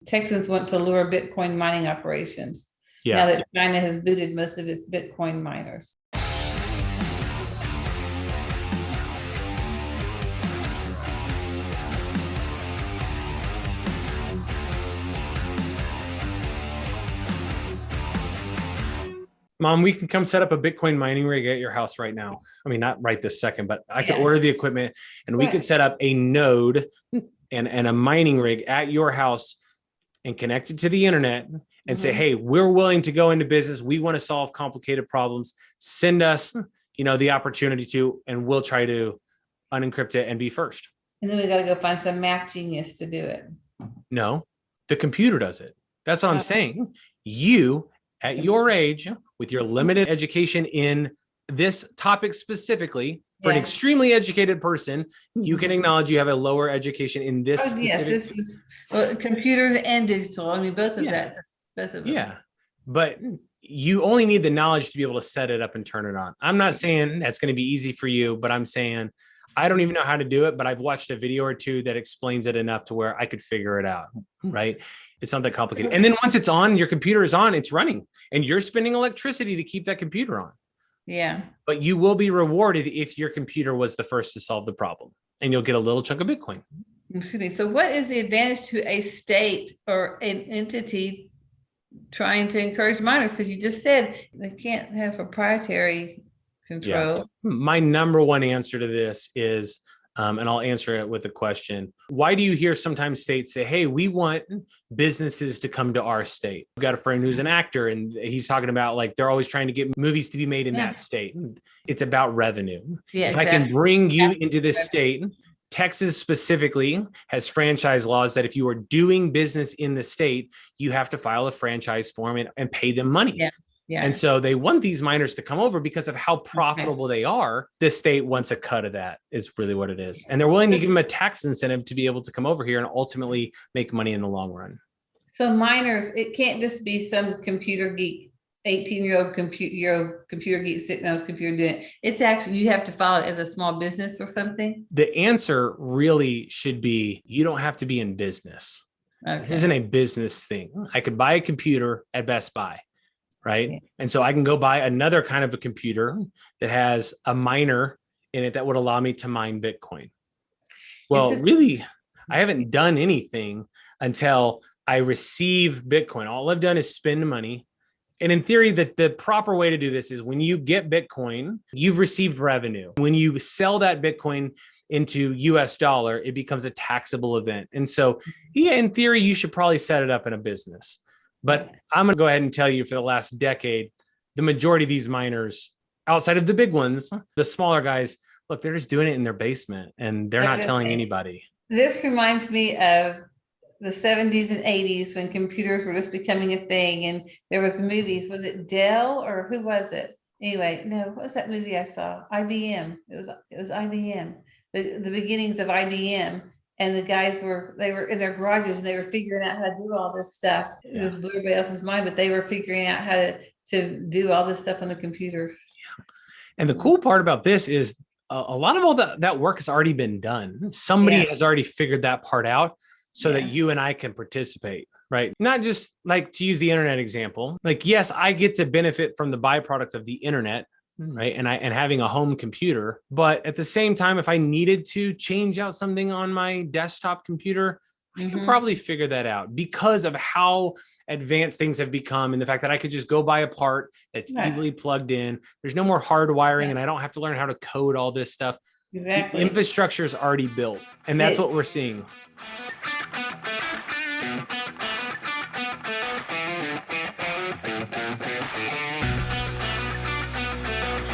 Texans want to lure Bitcoin mining operations now Yeah. that China has booted most of its Bitcoin miners. Mom, we can come set up a Bitcoin mining rig at your house right now. I mean, not right this second, but I could order the equipment and we could set up a node and a mining rig at your house and connect it to the internet and say, hey, we're willing to go into business. We want to solve complicated problems. Send us, the opportunity to, and we'll try to unencrypt it and be first. And then we got to go find some math genius to do it. No, the computer does it. That's what I'm saying. You, at your age, with your limited education in this topic specifically, for an extremely educated person, you can acknowledge you have a lower education in this specific. This is computers and digital. I mean, both of that. Both of them. Yeah, but you only need the knowledge to be able to set it up and turn it on. I'm not saying that's going to be easy for you, but I'm saying I don't even know how to do it, but I've watched a video or two that explains it enough to where I could figure it out, right? It's not that complicated. And then once it's on, your computer is on, it's running, and you're spending electricity to keep that computer on. Yeah. But you will be rewarded if your computer was the first to solve the problem, and you'll get a little chunk of Bitcoin. Excuse me. So what is the advantage to a state or an entity trying to encourage miners? Because you just said they can't have proprietary control. Yeah. My number one answer to this is, and I'll answer it with a question. Why do you hear sometimes states say, hey, we want businesses to come to our state? I've got a friend who's an actor and he's talking about like, they're always trying to get movies to be made in that state. It's about revenue. Yeah, if I can bring you into this state, Texas specifically has franchise laws that if you are doing business in the state, you have to file a franchise form and pay them money. Yeah. Yeah. And so they want these miners to come over because of how profitable they are. This state wants a cut of that is really what it is. And they're willing to give them a tax incentive to be able to come over here and ultimately make money in the long run. So miners, it can't just be some computer geek, 18-year-old computer geek sitting on his computer doing it. It's actually, you have to file it as a small business or something. The answer really should be, you don't have to be in business. Okay. This isn't a business thing. I could buy a computer at Best Buy. Right. Yeah. And so I can go buy another kind of a computer that has a miner in it that would allow me to mine Bitcoin. Well, really, I haven't done anything until I receive Bitcoin. All I've done is spend money. And in theory, that the proper way to do this is when you get Bitcoin, you've received revenue. When you sell that Bitcoin into US dollar, it becomes a taxable event. And so, yeah, in theory, you should probably set it up in a business. But I'm going to go ahead and tell you for the last decade, the majority of these miners, outside of the big ones, the smaller guys, look, they're just doing it in their basement and they're not telling anybody. This reminds me of the 70s and 80s when computers were just becoming a thing. And there was movies. Was it Dell or who was it? Anyway, no, what was that movie I saw? IBM. It was IBM. The beginnings of IBM. And the guys they were in their garages and they were figuring out how to do all this stuff. It just blew everybody else's mind, but they were figuring out how to do all this stuff on the computers. Yeah. And the cool part about this is a lot of all that work has already been done. Somebody has already figured that part out so that you and I can participate, right? Not just like, to use the internet example, like, yes, I get to benefit from the byproduct of the internet, right? And having a home computer, but at the same time, if I needed to change out something on my desktop computer, I could probably figure that out because of how advanced things have become. And the fact that I could just go buy a part that's easily plugged in. There's no more hardwiring and I don't have to learn how to code all this stuff. Exactly. The infrastructure is already built. And that's what we're seeing.